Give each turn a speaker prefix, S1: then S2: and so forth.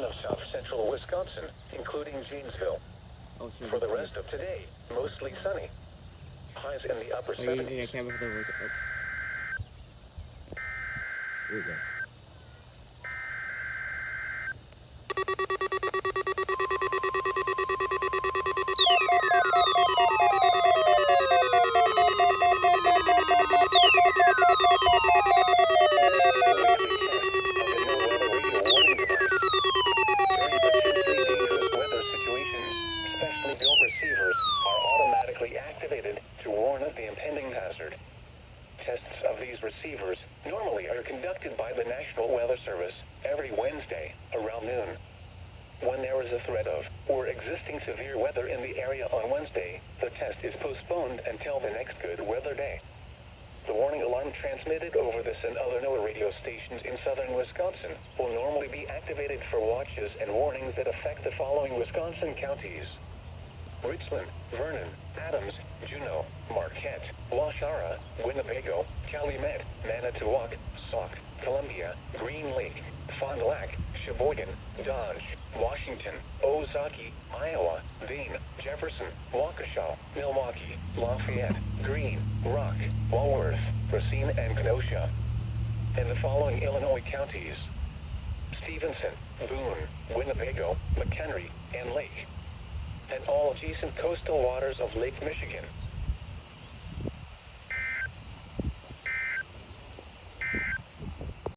S1: portion of south central Wisconsin, including Janesville. For the rest of today, mostly sunny. Highs in the upper 70s.
S2: We're using a camera for the work. Here we go.
S1: Tests of these receivers normally are conducted by the National Weather Service every Wednesday around noon. When there is a threat of or existing severe weather in the area on Wednesday, the test is postponed until the next good weather day. The warning alarm transmitted over this and other NOAA radio stations in southern Wisconsin will normally be activated for watches and warnings that affect the following Wisconsin counties: Richland, Vernon, Adams, Juneau, Marquette, Waushara, Winnebago, Calumet, Manitowoc, Sauk, Columbia, Green Lake, Fond du Lac, Sheboygan, Dodge, Washington, Ozaukee, Iowa, Dane, Jefferson, Waukesha, Milwaukee, Lafayette, Greene, Rock, Walworth, Racine, and Kenosha. And the following Illinois counties: Stevenson, Boone, Winnebago, McHenry, and Lake, and all adjacent coastal waters of Lake Michigan.